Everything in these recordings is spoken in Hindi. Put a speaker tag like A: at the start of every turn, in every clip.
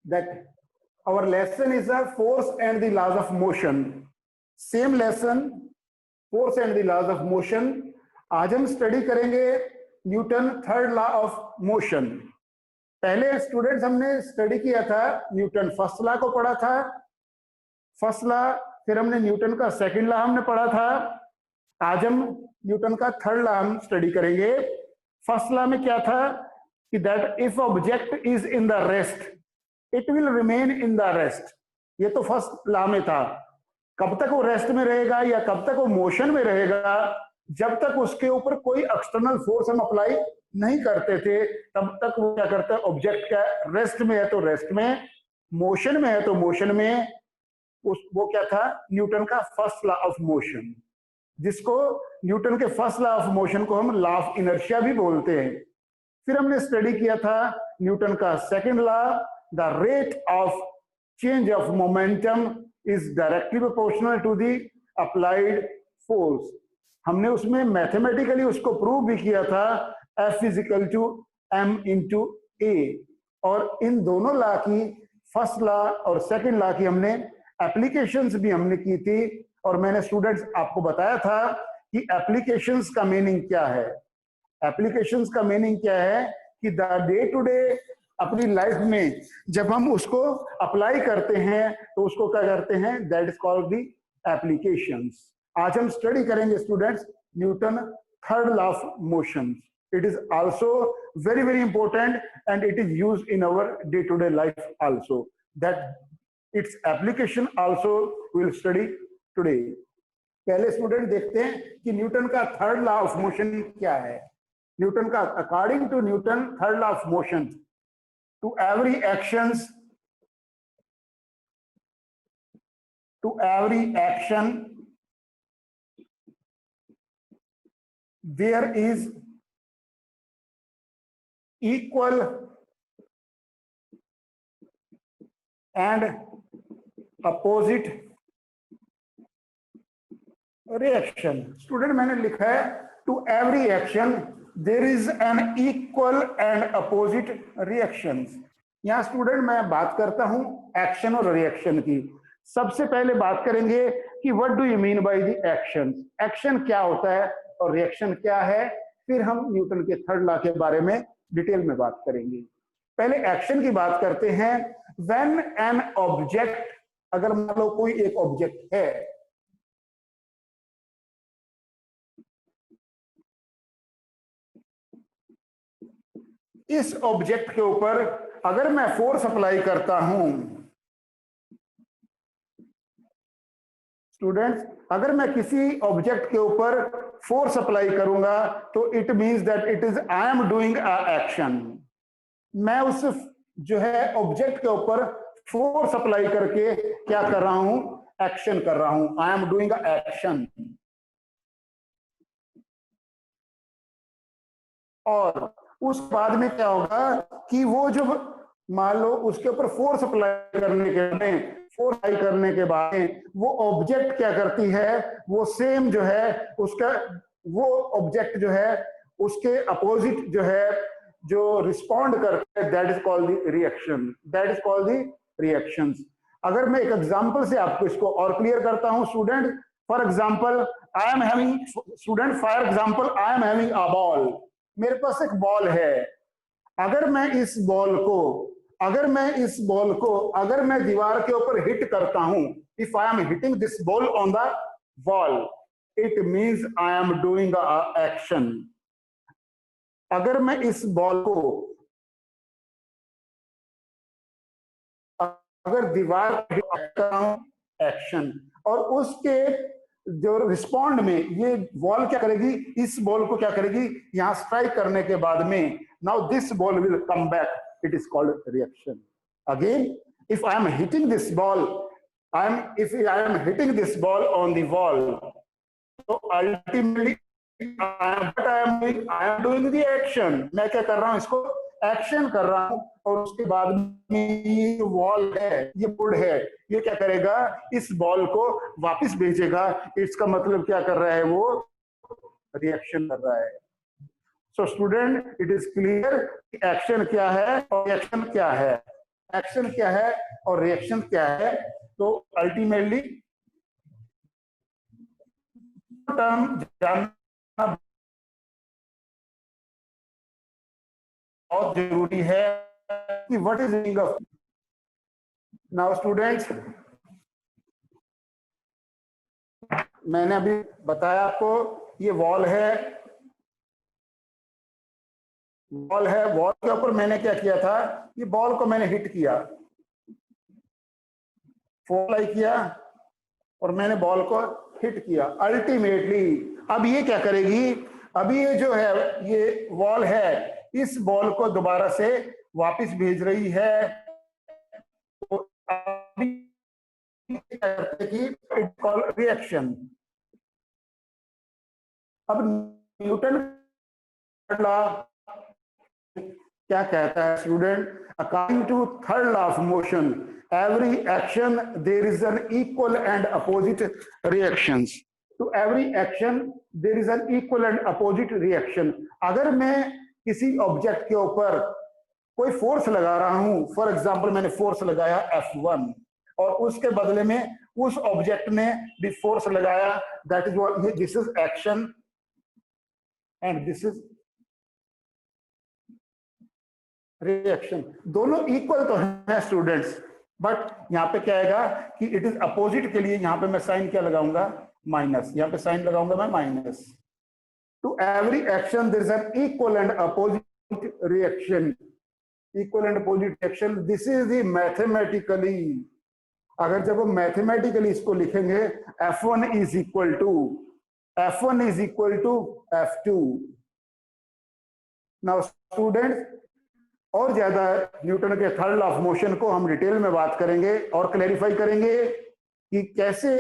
A: that our lesson is a force and the laws of motion. Same lesson, force and the laws of motion. आज हम स्टडी करेंगे Newton third law of motion. पहले स्टूडेंट्स हमने स्टडी किया था न्यूटन फर्स्ट लॉ को पढ़ा था, फर्स्ट लॉ, फिर हमने न्यूटन का सेकंड लॉ हमने पढ़ा था। आज हम न्यूटन का थर्ड लॉ हम स्टडी करेंगे। फर्स्ट लॉ में क्या था कि that if object is in the rest it will remain in the rest. ये तो फर्स्ट लॉ में था। कब तक वो रेस्ट में रहेगा या कब तक वो मोशन में रहेगा? जब तक उसके ऊपर कोई एक्सटर्नल फोर्स हम अप्लाई नहीं करते थे तब तक वो क्या करता है, ऑब्जेक्ट क्या रेस्ट में है तो रेस्ट में, मोशन में है तो मोशन में। वो क्या था, न्यूटन का फर्स्ट लॉ ऑफ मोशन, जिसको न्यूटन के फर्स्ट लॉ ऑफ मोशन को हम लॉ ऑफ इनर्शिया भी बोलते हैं। फिर हमने स्टडी किया था न्यूटन का second law, the rate of change of momentum is directly proportional to the applied force. हमने उसमें मैथमेटिकली उसको प्रूव भी किया था, F is equal to M into A। और इन दोनों लॉ की, फर्स्ट लॉ और सेकंड लॉ की हमने एप्लीकेशंस भी हमने की थी। और मैंने स्टूडेंट्स आपको बताया था कि एप्लीकेशंस का मीनिंग क्या है। एप्लीकेशंस का मीनिंग क्या है कि द डे टू डे अपनी लाइफ में जब हम उसको अप्लाई करते हैं तो उसको क्या करते हैं, that is called the applications. आज हम स्टडी करेंगे students Newton third law of motion. It is also very very important and it is used in our day to day life also, that its application also will study today. पहले स्टूडेंट देखते हैं कि न्यूटन का थर्ड लॉ ऑफ मोशन क्या है। न्यूटन का, according to Newton third law of motion, to every action there is equal and opposite reaction। Student मैंने लिखा है to every action there is an equal and opposite reaction. यहां स्टूडेंट मैं बात करता हूं एक्शन और रिएक्शन की। सबसे पहले बात करेंगे कि what do you mean by the action. Action क्या होता है और रिएक्शन क्या है, फिर हम न्यूटन के थर्ड लॉ के बारे में डिटेल में बात करेंगे। पहले एक्शन की बात करते हैं। व्हेन एन ऑब्जेक्ट, अगर मान लो कोई एक ऑब्जेक्ट है, इस ऑब्जेक्ट के ऊपर अगर मैं फोर्स अप्लाई करता हूं, स्टूडेंट्स अगर मैं किसी ऑब्जेक्ट के ऊपर फोर्स अप्लाई करूंगा तो it means that it is I am doing a action. मैं उस जो है ऑब्जेक्ट के ऊपर फोर्स अप्लाई करके क्या कर रहा हूं, एक्शन कर रहा हूं। आई एम डूइंग अ एक्शन। और उस बाद में क्या होगा कि वो जो मान लो उसके ऊपर फोर्स अप्लाई करने के बाद वो ऑब्जेक्ट क्या करती है, वो सेम जो है उसका, वो ऑब्जेक्ट जो है उसके अपोजिट जो है जो रिस्पॉन्ड करते हैं, that is called the reaction. That is called the reactions. अगर मैं एक एग्जांपल से आपको इसको और क्लियर करता हूं student, for example I am having, student for example I am having a ball. मेरे पास एक बॉल है। अगर मैं इस बॉल को अगर मैं दीवार के ऊपर हिट करता हूं, if I am hitting this ball on the wall, it means I am doing a action. अगर मैं इस बॉल को अगर दीवार पर हिट कर रहा हूं, एक्शन। और उसके जो रिस्पॉन्ड में ये बॉल क्या करेगी, इस बॉल को क्या करेगी, यहां स्ट्राइक करने के बाद में, now this ball will come back, it is called reaction. Again if I am hitting this ball, if I am hitting this ball on the wall, so ultimately I am doing the action। मैं क्या कर रहा हूं, इसको एक्शन कर रहा हूं। और उसके बाद में ये वॉल है, ये बोर्ड है, ये क्या करेगा, इस बॉल को वापस भेजेगा। इसका मतलब क्या कर रहा है, वो रिएक्शन कर रहा है। So student it is clear action क्या है और रिएक्शन क्या है। एक्शन क्या है और रिएक्शन क्या है। तो अल्टीमेटली टर्म जानना बहुत जरूरी है कि what is meaning of. Now students, मैंने अभी बताया आपको ये वॉल है, वॉल है, वॉल के ऊपर मैंने क्या किया था, ये बॉल को मैंने हिट किया, अप्लाई किया और मैंने बॉल को हिट किया। अल्टीमेटली अब ये क्या करेगी, अभी ये जो है ये वॉल है, इस बॉल को दोबारा से वापस भेज रही है। तो अभी करते कि इट कॉल रिएक्शन। अब न्यूटन लॉ क्या कहता है student, according to third law of motion every action there is an equal and opposite reactions. To every action there is an equal and opposite reaction. अगर मैं किसी ऑब्जेक्ट के ऊपर कोई फोर्स लगा रहा हूं, फॉर एग्जांपल मैंने फोर्स लगाया F1 और उसके बदले में उस ऑब्जेक्ट ने भी फोर्स लगाया, that is what, this is action and this is reaction. दोनों इक्वल तो है स्टूडेंट्स, बट यहां पे क्या आएगा कि इट इज अपोजिट के लिए यहां पे मैं साइन क्या लगाऊंगा, माइनस, यहां पे साइन लगाऊंगा मैं minus. To every action there is an equal and opposite reaction, equal and opposite reaction, this is the mathematically. अगर जब हम मैथमेटिकली इसको लिखेंगे, F1 is equal to F2। Now students, और ज्यादा न्यूटन के थर्ड लॉ ऑफ मोशन को हम डिटेल में बात करेंगे और क्लैरिफाई करेंगे कि कैसे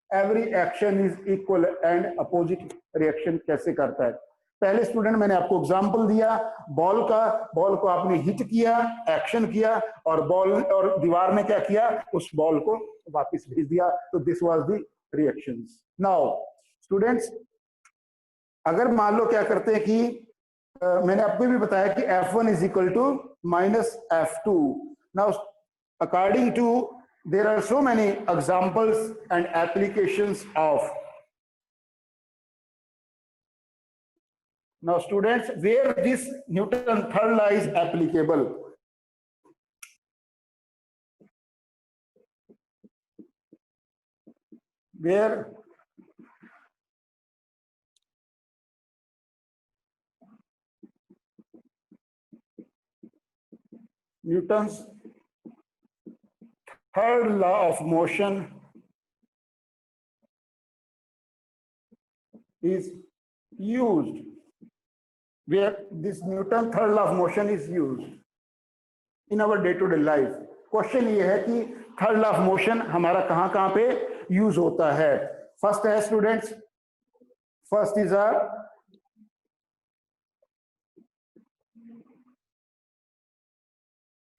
A: every action is equal and opposite reaction कैसे करता है। पहले स्टूडेंट मैंने आपको एग्जांपल दिया बॉल का, बॉल को आपने हिट किया, एक्शन किया और बॉल और दीवार ने क्या किया, उस बॉल को वापस भेज दिया। तो this was the reactions. Now students, अगर मान लो क्या करते हैं कि मैंने आपको भी बताया कि F1 is equal to minus F2। Now according to there are so many examples and applications of. Now students, where this Newton third law is applicable? Where Newton's third law of motion is used, where this Newton third law of motion is used in our day-to-day life. Question ये है कि थर्ड लॉ ऑफ मोशन हमारा कहां कहां पे यूज होता है। फर्स्ट है students, first is a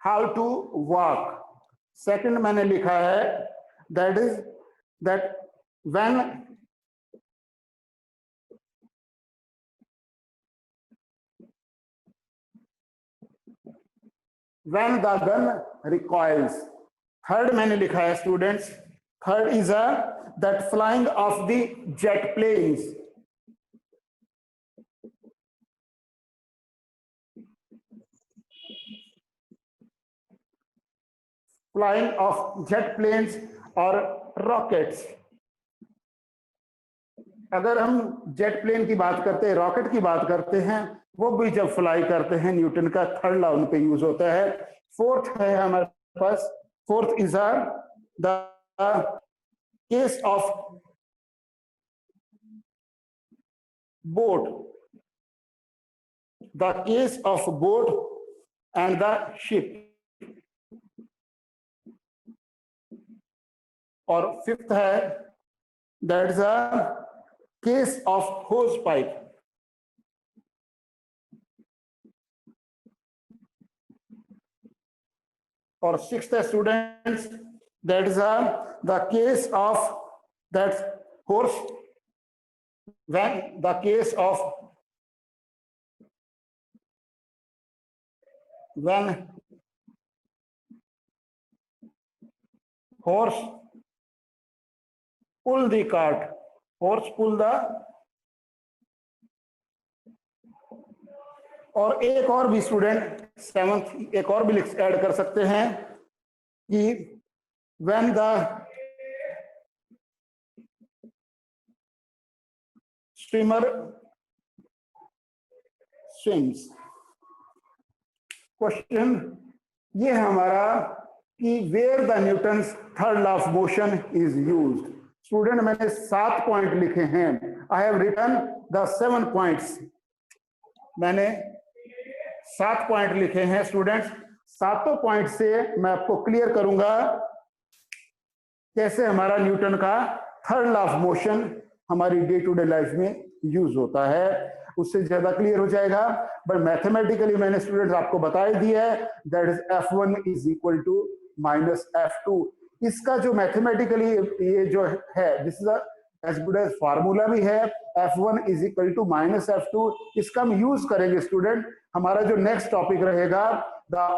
A: how to walk. Second मैंने लिखा है that is that when when the gun recoils। Third मैंने लिखा है students, third is a that flying of the jet planes. Flying of jet planes और रॉकेट्स। अगर हम जेट प्लेन की बात करते हैं, रॉकेट की बात करते हैं, वो भी जब फ्लाई करते हैं न्यूटन का थर्ड लॉ उन पे यूज होता है। फोर्थ है हमारे पास, fourth is the case of boat, the case of boat and the ship. और फिफ्थ है that is a case of hose pipe. और सिक्स्थ है students, that is the case of that horse, when the case of when horse pull the cart, horse pull the, और एक और भी स्टूडेंट 7th एक और भी ऐड कर सकते हैं कि when the swimmer swims। Question ये है हमारा कि where the Newton's third law of motion is used. Student मैंने 7 पॉइंट लिखे हैं, I have written the 7 points. मैंने 7 पॉइंट लिखे हैं स्टूडेंट्स। 7 पॉइंट से मैं आपको क्लियर करूंगा कैसे हमारा न्यूटन का थर्ड लॉ ऑफ मोशन हमारी डे टू डे लाइफ में यूज होता है, उससे ज्यादा क्लियर हो जाएगा। बट मैथमेटिकली मैंने स्टूडेंट्स आपको बता दिया है, that is F1 is equal to minus F2। इसका जो मैथमेटिकली ये जो है this is as good as formula भी है, F1 is equal to minus F2। इसका हम यूज करेंगे स्टूडेंट। हमारा जो नेक्स्ट टॉपिक रहेगा the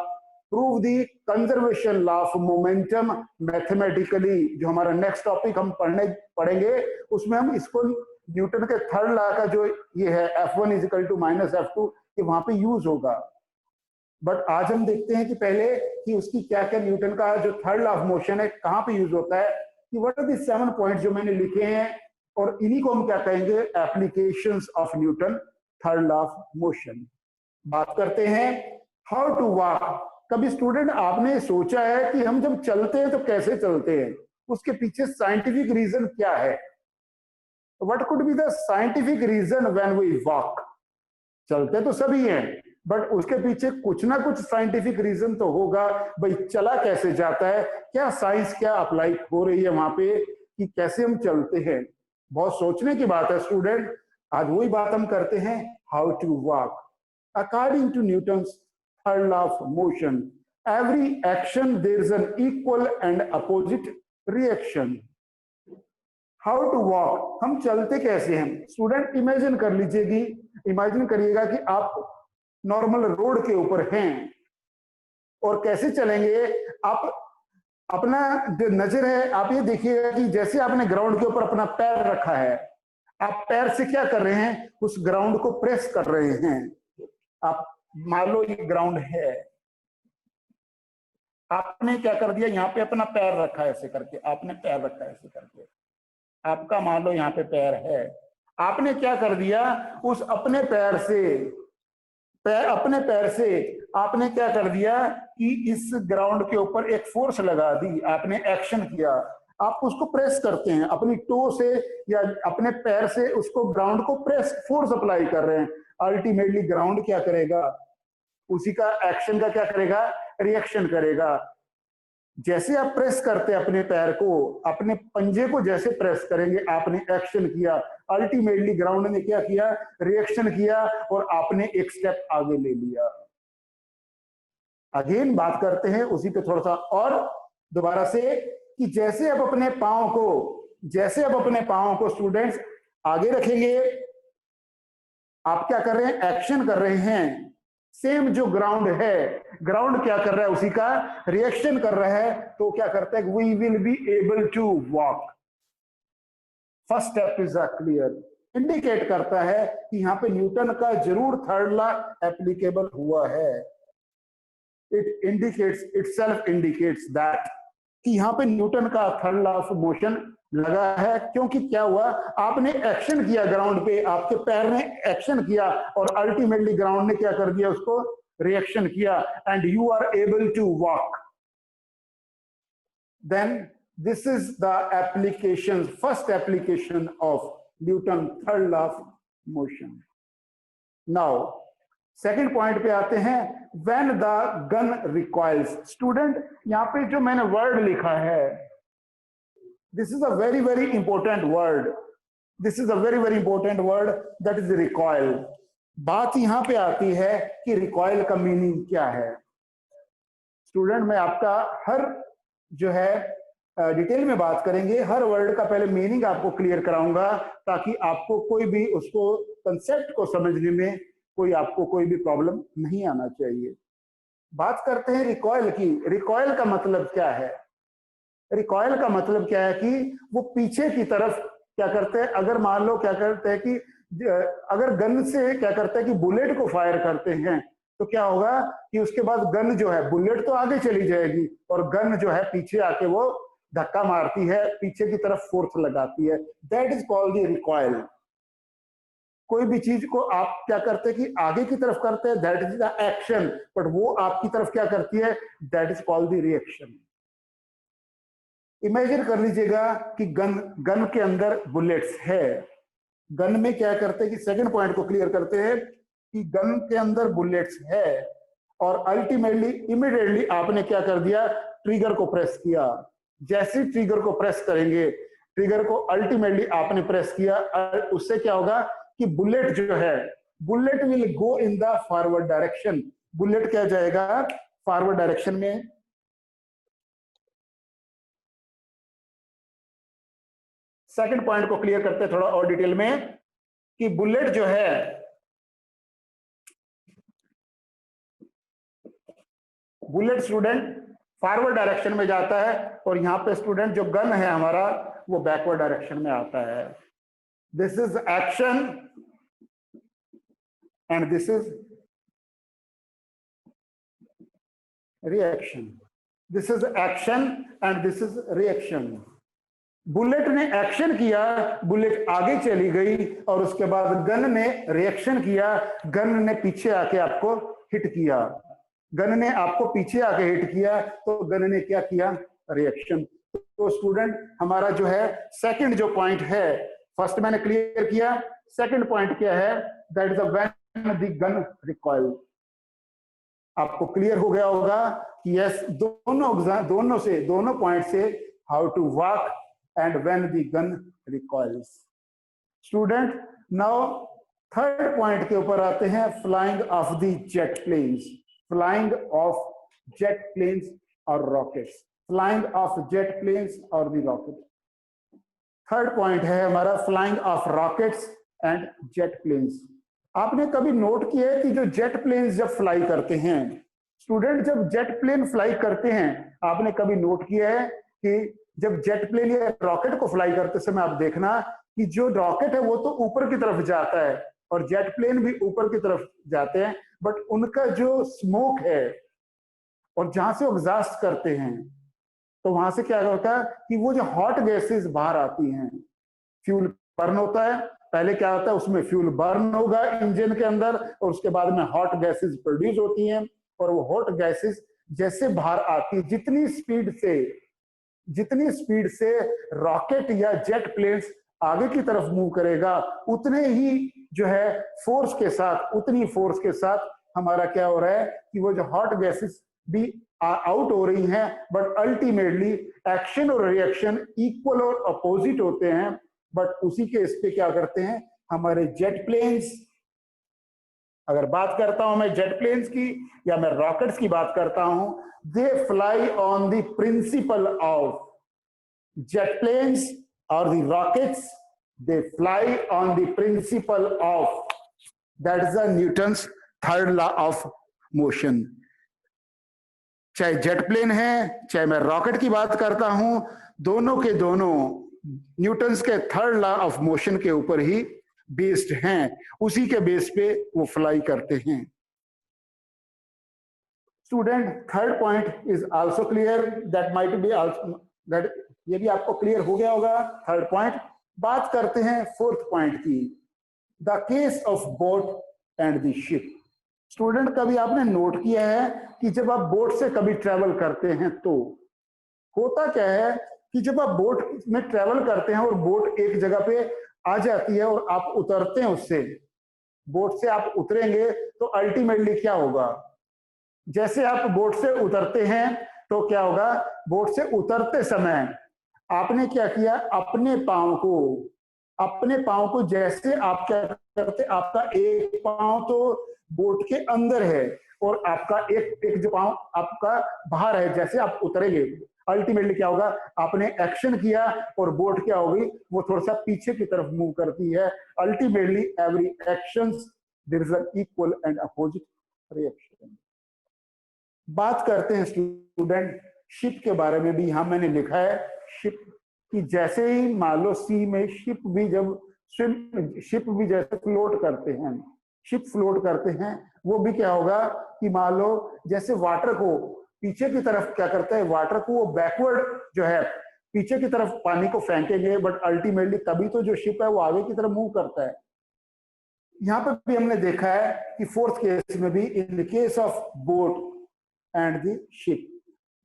A: prove the conservation law of momentum mathematically, जो हमारा नेक्स्ट टॉपिक हम पढ़ेंगे उसमें हम इसको न्यूटन के थर्ड लॉ का जो ये है F1 is equal to minus F2 ये वहां पे यूज होगा। बट आज हम देखते हैं कि पहले कि उसकी क्या क्या न्यूटन का जो थर्ड लॉ ऑफ मोशन है कहां पे यूज होता है, कि व्हाट आर द 7 पॉइंट जो मैंने लिखे हैं, और इन्हीं को हम क्या कहेंगे applications of Newton third law of motion. बात करते हैं हाउ टू वॉक। कभी स्टूडेंट आपने सोचा है कि हम जब चलते हैं तो कैसे चलते हैं, उसके पीछे साइंटिफिक रीजन क्या है? What could be the scientific reason when we walk? चलते तो सभी हैं बट उसके पीछे कुछ ना कुछ साइंटिफिक रीजन तो होगा। भाई चला कैसे जाता है, क्या साइंस क्या अप्लाई हो रही है वहां पे कि कैसे हम चलते हैं। बहुत सोचने की बात है स्टूडेंट। आज वही बात हम करते हैं, how to walk. According to Newton's third law of motion, every action there is an equal and opposite reaction. How to walk, हम चलते कैसे हैं स्टूडेंट। इमेजिन कर लीजिएगी, इमेजिन करिएगा कि आप नॉर्मल रोड के ऊपर हैं और कैसे चलेंगे। आप अपना जो नजर है आप ये देखिएगा कि जैसे आपने ग्राउंड के ऊपर अपना पैर रखा है, आप पैर से क्या कर रहे हैं, उस ग्राउंड को प्रेस कर रहे हैं। आप मान लो ये ग्राउंड है, आपने क्या कर दिया, यहाँ पे अपना पैर रखा है ऐसे करके, आपने पैर रखा है ऐसे करके, आपका मान लो यहाँ पे पैर है, आपने क्या कर दिया, उस अपने पैर से आपने क्या कर दिया कि इस ग्राउंड के ऊपर एक फोर्स लगा दी, आपने एक्शन किया। आप उसको प्रेस करते हैं अपनी टो से या अपने पैर से, उसको ग्राउंड को प्रेस फोर्स अप्लाई कर रहे हैं। अल्टीमेटली ग्राउंड क्या करेगा, उसी का एक्शन का क्या करेगा, रिएक्शन करेगा। जैसे आप प्रेस करते हैं अपने पैर को, अपने पंजे को जैसे प्रेस करेंगे, आपने एक्शन किया, अल्टीमेटली ग्राउंड ने क्या किया, रिएक्शन किया और आपने एक स्टेप आगे ले लिया। अगेन बात करते हैं उसी पे थोड़ा सा और दोबारा से कि जैसे आप अपने पांव को स्टूडेंट्स आगे रखेंगे, आप क्या कर रहे हैं, एक्शन कर रहे हैं। सेम जो ग्राउंड है, ग्राउंड क्या कर रहा है, उसी का रिएक्शन कर रहा है, तो क्या करता है, we will be able to walk. First step is clear, indicate करता है कि यहाँ पे न्यूटन का जरूर थर्ड लॉ एप्लीकेबल हुआ है। It indicates, itself indicates that कि यहाँ पे न्यूटन का थर्ड लॉ ऑफ मोशन लगा है। क्योंकि क्या हुआ, आपने एक्शन किया ग्राउंड पे, आपके पैर ने एक्शन किया और अल्टीमेटली ग्राउंड ने क्या कर दिया, उसको रिएक्शन किया, and you are able to walk. Then this is the application, first application of Newton third law of motion. Now second point पे आते हैं, when the gun recoils. Student यहाँ पे जो मैंने वर्ड लिखा है, this is a very very important word, this is a very very important word, that is recoil. बात यहां पे आती है कि रिकॉइल का मीनिंग क्या है। स्टूडेंट मैं आपका हर जो है डिटेल में बात करेंगे, हर वर्ड का पहले मीनिंग आपको क्लियर कराऊंगा ताकि आपको कोई भी उसको कंसेप्ट को समझने में आपको कोई भी प्रॉब्लम नहीं आना चाहिए। बात करते हैं रिकॉइल की। रिकॉइल का मतलब क्या है? रिकॉयल का मतलब क्या है कि वो पीछे की तरफ क्या करते हैं, अगर मान लो क्या करते हैं कि अगर गन से क्या करते हैं कि बुलेट को फायर करते हैं तो क्या होगा कि उसके बाद गन जो है, बुलेट तो आगे चली जाएगी और गन जो है पीछे आके वो धक्का मारती है, पीछे की तरफ फोर्स लगाती है। That is called the recoil. कोई भी चीज को आप क्या करते हैं कि आगे की तरफ करते हैं, that is the action, but वो आपकी तरफ क्या करती है, that is called the reaction. Imagine कर लीजिएगा कि गन के अंदर बुलेट्स है। गन में क्या करते हैं कि सेकंड पॉइंट को क्लियर करते हैं कि गन के अंदर बुलेट्स है और अल्टीमेटली इमीडिएटली आपने क्या कर दिया, ट्रिगर को प्रेस किया। जैसे ट्रिगर को प्रेस करेंगे, ट्रिगर को अल्टीमेटली आपने प्रेस किया, उससे क्या होगा कि बुलेट जो है, bullet will go in the forward direction. Bullet क्या जाएगा, फॉरवर्ड डायरेक्शन में। सेकंड पॉइंट को क्लियर करते हैं थोड़ा और डिटेल में कि बुलेट जो है, बुलेट स्टूडेंट फॉरवर्ड डायरेक्शन में जाता है और यहां पे स्टूडेंट जो गन है हमारा वो बैकवर्ड डायरेक्शन में आता है। This is action and this is reaction. This is action and this is reaction. Bullet ने एक्शन किया, बुलेट आगे चली गई और उसके बाद गन ने रिएक्शन किया, गन ने पीछे आके आपको हिट किया। गन ने आपको पीछे आके हिट किया तो गन ने क्या किया, रिएक्शन। तो स्टूडेंट हमारा जो है सेकंड जो पॉइंट है, फर्स्ट मैंने क्लियर किया, सेकंड पॉइंट क्या है, that is when the gun recoil. आपको क्लियर हो गया होगा कि यस, दोनों पॉइंट से how to walk and when the gun recoils. Student, now third point के ऊपर आते हैं, flying of the jet planes, flying of jet planes or rockets, flying of jet planes or the rocket. Third point है हमारा flying of rockets and jet planes. आपने कभी नोट किया है कि जो जेट प्लेन्स जब फ्लाई करते हैं, स्टूडेंट जब जेट प्लेन फ्लाई करते हैं, आपने कभी नोट किया है कि जब जेट प्लेन या रॉकेट को फ्लाई करते समय आप देखना कि जो रॉकेट है वो तो ऊपर की तरफ जाता है और जेट प्लेन भी ऊपर की तरफ जाते हैं, बट उनका जो स्मोक है और जहां से वो एग्जॉस्ट करते हैं तो वहां से क्या होता है कि वो जो हॉट गैसेस बाहर आती हैं, फ्यूल बर्न होता है, पहले क्या होता है उसमें फ्यूल बर्न होगा इंजन के अंदर और उसके बाद में हॉट गैसेस प्रोड्यूस होती हैं और वो हॉट गैसेस जैसे बाहर आती है, जितनी स्पीड से रॉकेट या जेट प्लेन्स आगे की तरफ मूव करेगा, उतने ही जो है फोर्स के साथ, उतनी फोर्स के साथ हमारा क्या हो रहा है कि वो जो हॉट गैसेस भी आउट हो रही हैं, बट अल्टीमेटली एक्शन और रिएक्शन इक्वल और अपोजिट होते हैं। बट उसी के इस पे क्या करते हैं हमारे जेट प्लेन्स, अगर बात करता हूं मैं जेट प्लेन्स की या मैं रॉकेट्स की बात करता हूं, they fly on the principle of jet planes or the rockets, they fly on the principle of, that is the Newton's third law of motion. चाहे जेट प्लेन है चाहे मैं रॉकेट की बात करता हूं, दोनों के दोनों न्यूटन्स के थर्ड लॉ ऑफ मोशन के ऊपर ही बेस्ड हैं, उसी के बेस पे वो फ्लाई करते हैं। Student third point is also clear, that might be also that, ये भी आपको क्लियर हो गया होगा थर्ड पॉइंट। बात करते हैं फोर्थ पॉइंट की, the case of boat and the ship. Student कभी आपने नोट किया है कि जब आप बोट से कभी ट्रेवल करते हैं तो होता क्या है कि जब आप बोट में ट्रेवल करते हैं और बोट एक जगह पे आ जाती है और आप उतरते हैं, उससे बोट से आप उतरेंगे तो अल्टीमेटली क्या होगा, जैसे आप बोट से उतरते हैं तो क्या होगा, बोट से उतरते समय आपने क्या किया, अपने पांव को जैसे आप क्या करते, आपका एक पांव तो बोट के अंदर है और आपका एक जो पांव आपका बाहर है, जैसे आप उतरेंगे अल्टीमेटली क्या होगा, आपने एक्शन किया और बोट क्या होगी, वो थोड़ा सा पीछे की तरफ मूव करती है। Ultimately every actions there is an equal and opposite reaction. बात करते हैं स्टूडेंट शिप के बारे में भी यहां मैंने लिखा है, शिप की जैसे ही मान लो सी में शिप भी जब शिप भी जैसे फ्लोट करते हैं, शिप फ्लोट करते हैं, वो भी क्या होगा कि मान लो जैसे वाटर को पीछे की तरफ क्या करता है, वाटर को वो बैकवर्ड जो है पीछे की तरफ पानी को फेंकेंगे, बट अल्टीमेटली तभी तो जो शिप है वो आगे की तरफ मूव करता है। यहां पर भी हमने देखा है कि फोर्थ केस में भी, in the case of boat and the ship.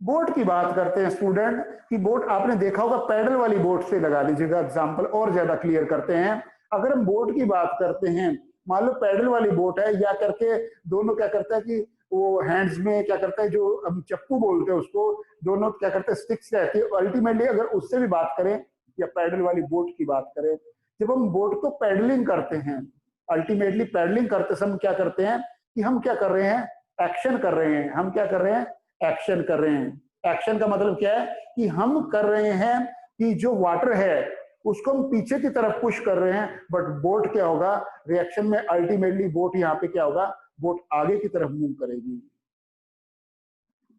A: Boat की बात करते हैं स्टूडेंट कि बोट आपने देखा होगा, पैडल वाली बोट से लगा लीजिएगा एग्जांपल, और ज्यादा क्लियर करते हैं। अगर हम बोट की बात करते हैं, मान लो पैडल वाली बोट है, या करके दोनों क्या करता है कि वो हैंड्स में क्या करता है, जो हम चप्पू बोलते हैं उसको, दोनों क्या करते हैं स्टिक्स रहती है। अल्टीमेटली अगर उससे भी बात करें या पैडल वाली बोट की बात करें, जब हम बोट को पैडलिंग करते हैं, अल्टीमेटली पैडलिंग करते समय क्या करते हैं कि हम क्या कर रहे हैं, एक्शन कर रहे हैं। हम क्या कर रहे हैं, एक्शन कर रहे हैं। एक्शन का मतलब क्या है कि हम कर रहे हैं कि जो वाटर है उसको हम पीछे की तरफ पुश कर रहे हैं, बट बोट क्या होगा, रिएक्शन में अल्टीमेटली बोट यहाँ पे क्या होगा, बोट आगे की तरफ मूव करेगी।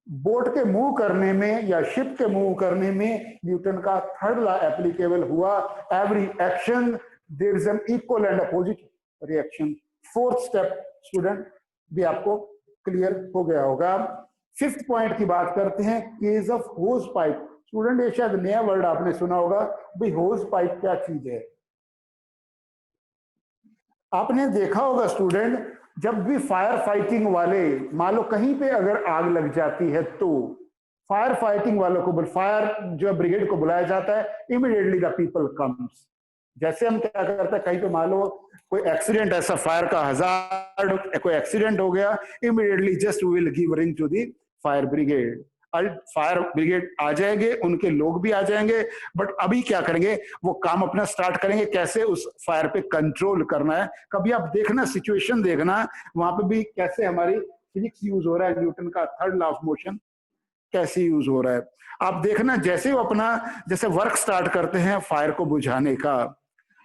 A: बोट के मूव करने में या शिप के मूव करने में न्यूटन का थर्ड लॉ एप्लीकेबल हुआ, every action there is an equal and opposite reaction. Fourth step student भी आपको क्लियर हो गया होगा। फिफ्थ पॉइंट की बात करते हैं, case of hose pipe. Student ये शायद नया वर्ड आपने सुना होगा, भाई होज पाइप क्या चीज है। आपने देखा होगा स्टूडेंट, जब भी फायर फाइटिंग वाले, मान लो कहीं पे अगर आग लग जाती है तो फायर फाइटिंग वालों को, फायर जो ब्रिगेड को बुलाया जाता है, इमीडिएटली द पीपल कम्स। जैसे हम क्या करते हैं, कहीं पे मान लो कोई एक्सीडेंट, ऐसा फायर का हजार्ड कोई एक्सीडेंट हो गया, immediately just we will give ring to the fire brigade. Fire brigade आ जाएंगे, उनके लोग भी आ जाएंगे, बट अभी क्या करेंगे, वो काम अपना स्टार्ट करेंगे कैसे उस फायर पे कंट्रोल करना है। कभी आप देखना, सिचुएशन देखना, वहां पे भी कैसे हमारी फिजिक्स यूज हो रहा है, न्यूटन का थर्ड लॉ ऑफ मोशन कैसे यूज हो रहा है। आप देखना, जैसे वो अपना जैसे वर्क स्टार्ट करते हैं फायर को बुझाने का,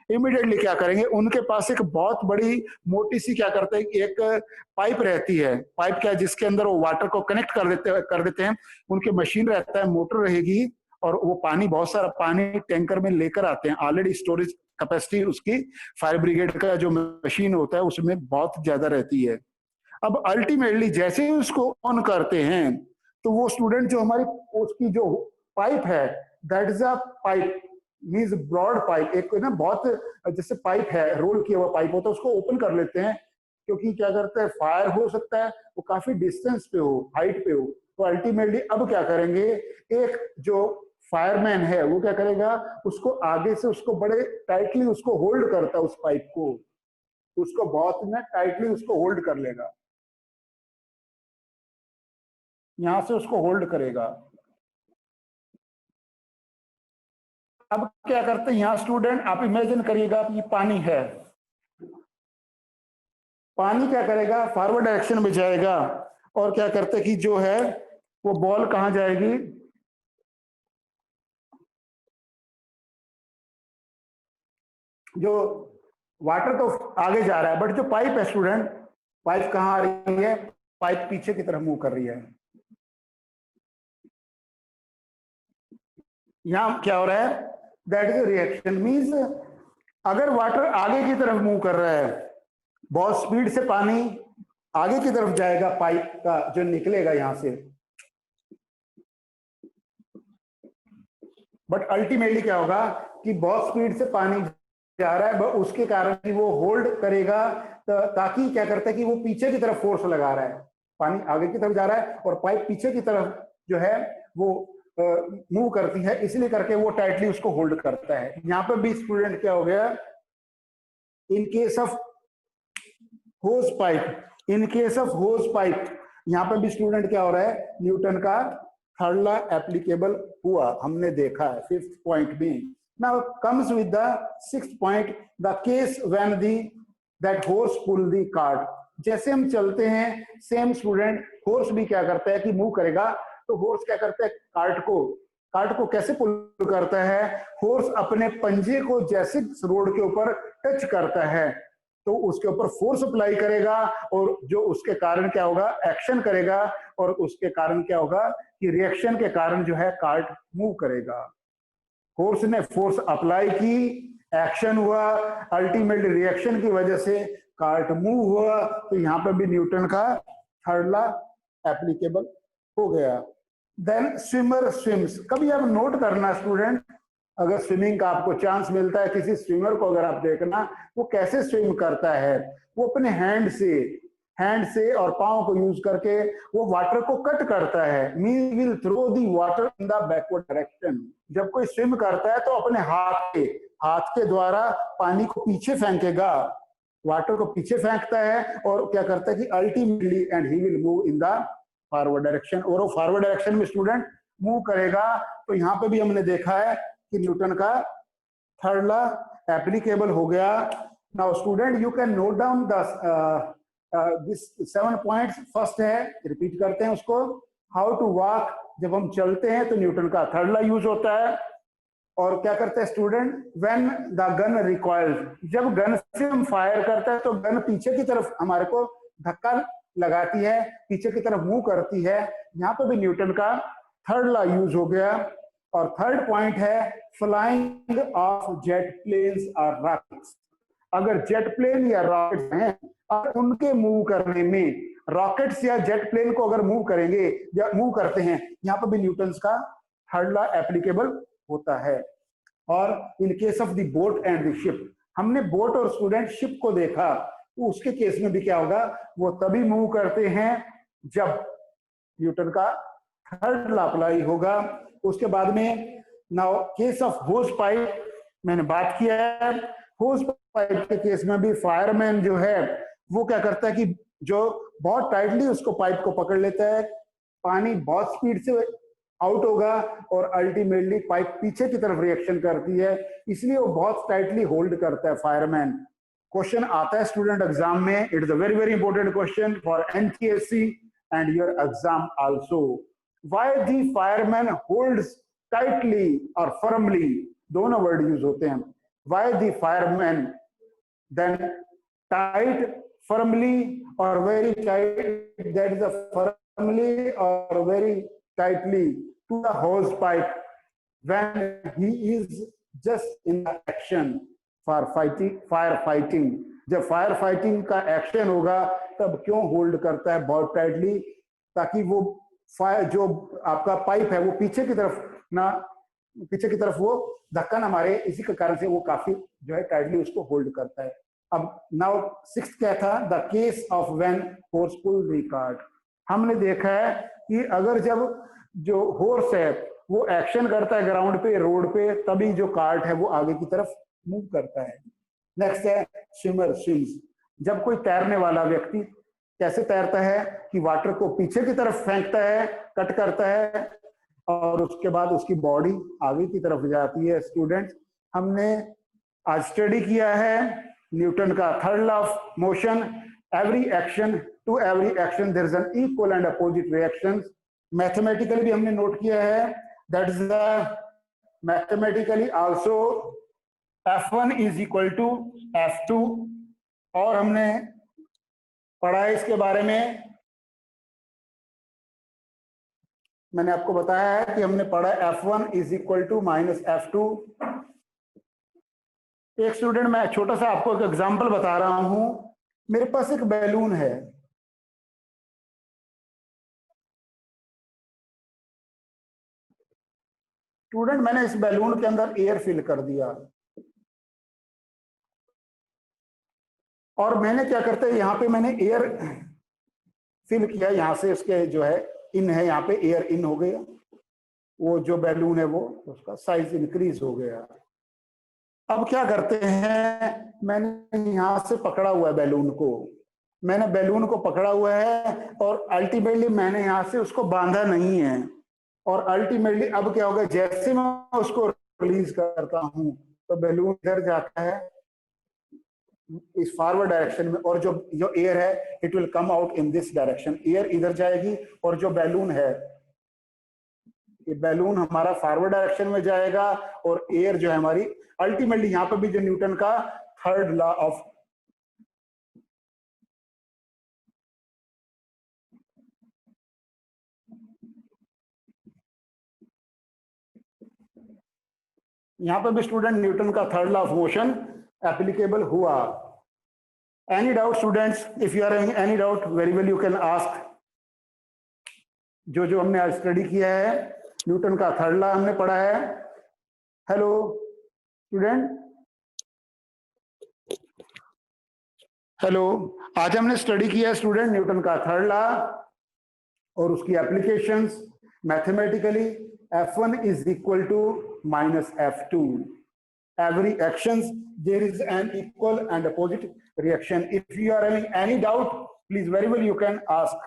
A: इमीडिएटली क्या करेंगे, उनके पास एक बहुत बड़ी मोटी सी क्या करते हैं, एक पाइप रहती है। पाइप क्या, जिसके अंदर वो वाटर को कनेक्ट कर देते हैं। उनके मशीन रहता है, मोटर रहेगी, और वो पानी, बहुत सारा पानी टैंकर में लेकर आते हैं। ऑलरेडी स्टोरेज कैपेसिटी उसकी फायर ब्रिगेड का जो मशीन होता है उसमें बहुत ज्यादा रहती है। अब अल्टीमेटली जैसे ही उसको ऑन करते हैं, तो वो स्टूडेंट जो हमारी उसकी जो पाइप है, that is a pipe, means broad pipe, एक ना बहुत जैसे पाइप है, रोल किया हुआ पाइप होता है, उसको ओपन कर लेते हैं, क्योंकि क्या करते हैं, फायर हो सकता है वो काफी डिस्टेंस पे हो, हाइट पे हो। तो अल्टीमेटली अब क्या करेंगे, एक जो फायरमैन है वो क्या करेगा, उसको आगे से उसको बड़े टाइटली उसको होल्ड करता है, उस पाइप को, उसको बहुत ना टाइटली उसको होल्ड कर लेगा, यहां से उसको होल्ड करेगा। अब क्या करते हैं यहां स्टूडेंट, आप इमेजिन करिएगा ये पानी है, पानी क्या करेगा, फॉरवर्ड डायरेक्शन में जाएगा, और क्या करते हैं कि जो है वो बॉल कहां जाएगी, जो वाटर तो आगे जा रहा है, बट जो पाइप है स्टूडेंट, पाइप कहां आ रही है, पाइप पीछे की तरफ मूव कर रही है। यहां क्या हो रहा है, दैट इज रिएक्शन, मींस अगर वाटर आगे की तरफ मूव कर रहा है, बहुत स्पीड से पानी आगे की तरफ जाएगा, पाइप का जो निकलेगा यहां से, बट अल्टीमेटली क्या होगा कि बहुत स्पीड से पानी जा रहा है, उसके कारण कि वो होल्ड करेगा, ताकि क्या करता है कि वो पीछे की तरफ फोर्स लगा रहा है, पानी आगे की तरफ जा रहा है और पाइप पीछे की तरफ जो है वो मूव करती है, इसलिए करके वो टाइटली उसको होल्ड करता है। यहां पर भी स्टूडेंट क्या हो गया, in case of hose pipe, in case of hose pipe, यहां पर भी स्टूडेंट क्या हो रहा है, न्यूटन का थर्ड लॉ एप्लीकेबल हुआ, हमने देखा है फिफ्थ पॉइंट में। Now comes with the sixth point, the case when the that horse pull the cart. जैसे हम चलते हैं, सेम स्टूडेंट हॉर्स भी क्या करता है कि मूव करेगा, तो हॉर्स क्या करता है, कार्ट को कैसे पुल करता है, हॉर्स अपने पंजे को जैसे रोड के ऊपर टच करता है तो उसके ऊपर फोर्स अप्लाई करेगा, और जो उसके कारण क्या होगा, एक्शन करेगा, और उसके कारण क्या होगा कि रिएक्शन के कारण जो है कार्ट मूव करेगा। फोर्स ने फोर्स अप्लाई की, एक्शन हुआ, अल्टीमेटली रिएक्शन की वजह से कार्ट मूव हुआ, तो यहाँ पे भी न्यूटन का थर्ड लॉ एप्लीकेबल हो गया। Then swimmer swims. कभी आप नोट करना स्टूडेंट, अगर स्विमिंग का आपको चांस मिलता है, किसी स्विमर को अगर आप देखना वो कैसे स्विम करता है, वो अपने हैंड से और पांव को यूज करके वो वाटर को कट करता है। Mean will throw the water in the backward direction. जब कोई स्विम करता है तो अपने हाथ के द्वारा पानी को पीछे फेंकेगा, वाटर को पीछे फेंकता है और क्या करता है कि ultimately and he will move in the forward direction, और वो फॉरवर्ड डायरेक्शन में स्टूडेंट मूव करेगा। तो यहाँ पे भी हमने देखा है कि न्यूटन का थर्ड लॉ एप्लीकेबल हो गया। Now student you can note down this 7 points. First है, रिपीट करते हैं उसको, हाउ टू वॉक। जब हम चलते हैं तो न्यूटन का थर्ड लॉ यूज होता है। और क्या करते हैं स्टूडेंट, व्हेन द गन रिकॉइल्स, जब गन से हम फायर करते हैं तो गन पीछे की तरफ हमारे को धक्का लगाती है, पीछे की तरफ मूव करती है। यहाँ पे भी न्यूटन का थर्ड लॉ यूज हो गया। और थर्ड पॉइंट है फ्लाइंग ऑफ जेट प्लेन्स और रॉकेट्स। अगर जेट प्लेन या रॉकेट्स हैं, अगर उनके मूव करने में रॉकेट्स या जेट प्लेन को अगर मूव करेंगे या मूव करते हैं, यहाँ पर भी न्यूटन का थर्ड लॉ एप्लीकेबल होता है। और इन case of the boat and the ship, हमने बोट और स्टूडेंट शिप को देखा, तो उसके केस में भी क्या होगा, वो तभी मूव करते हैं जब न्यूटन का थर्ड लॉ अप्लाई होगा। उसके बाद में now case of hose pipe मैंने बात किया है। होज पाइप के केस में भी फायरमैन जो है वो क्या करता है कि जो बहुत टाइटली उसको पाइप को पकड़ लेता है, पानी बहुत स्पीड से आउट होगा और अल्टीमेटली पाइप पीछे की तरफ रिएक्शन करती है, इसलिए वो बहुत टाइटली होल्ड करता है फायरमैन। क्वेश्चन आता है स्टूडेंट एग्जाम में, it is a very very important question for NTSC and your exam also. Why the fireman holds tightly और फर्मली, दोनों वर्ड यूज होते हैं। Why the fireman then tight, firmly or very tight, that is a firmly or very tightly to the hose pipe when he is just in the action for fighting, fire fighting। जब फायर फाइटिंग का एक्शन होगा तब क्यों होल्ड करता है बहुत टाइटली, ताकि वो फायर जो आपका पाइप है वो पीछे की तरफ वो धक्का ना मारे, इसी के कारण से वो काफी जो है टाइटली उसको होल्ड करता है। अब नाउ सिक्स्थ क्या था, the case of when horse pull the cart. हमने देखा है कि अगर जब जो हॉर्स है वो एक्शन करता है ग्राउंड पे, रोड पे, तभी जो कार्ट है वो आगे की तरफ मूव करता है। नेक्स्ट है स्विमर स्विम्स। जब कोई तैरने वाला व्यक्ति कैसे तैरता है कि वाटर को पीछे की तरफ फेंकता है, कट करता है, और उसके बाद उसकी बॉडी आगे की तरफ जाती है। स्टूडेंट्स हमने आज स्टडी किया है न्यूटन का third law of motion, every action to every action there is an equal and opposite reactions. Mathematically भी हमने नोट किया है, that is the mathematically also F1 is equal to F2। और हमने पढ़ा है इसके बारे में, मैंने आपको बताया है कि हमने पढ़ा F1 is equal to minus F2। एक स्टूडेंट, मैं छोटा सा आपको एक एग्जांपल बता रहा हूं। मेरे पास एक बैलून है, स्टूडेंट मैंने इस बैलून के अंदर एयर फिल कर दिया, और मैंने क्या करता है यहाँ पे मैंने एयर फिल किया, यहाँ से इसके जो है इन है, यहाँ पे एयर इन हो गया, वो जो बैलून है वो उसका साइज इंक्रीज हो गया। अब क्या करते हैं, मैंने यहां से पकड़ा हुआ है बैलून को, मैंने बैलून को पकड़ा हुआ है और अल्टीमेटली मैंने यहां से उसको बांधा नहीं है, और अल्टीमेटली अब क्या होगा, जैसे मैं उसको रिलीज करता हूं तो बैलून इधर जाता है इस फॉरवर्ड डायरेक्शन में, और जो एयर है it will come out in this direction. Air इधर जाएगी और जो बैलून है, ये बैलून हमारा फॉरवर्ड डायरेक्शन में जाएगा, और एयर जो है हमारी अल्टीमेटली यहां पर भी जो न्यूटन का थर्ड लॉ ऑफ यहां पर भी स्टूडेंट न्यूटन का third law of motion applicable हुआ। Any doubt students? If you are having any doubt very well you can ask. जो हमने आज स्टडी किया है, न्यूटन का थर्ड लॉ हमने पढ़ा है। Hello student, hello. आज हमने स्टडी किया है स्टूडेंट न्यूटन का थर्ड लॉ और उसकी applications mathematically. F1 is equal to minus F2. Every actions there is an equal and opposite reaction. If you are having any doubt, please very well you can ask.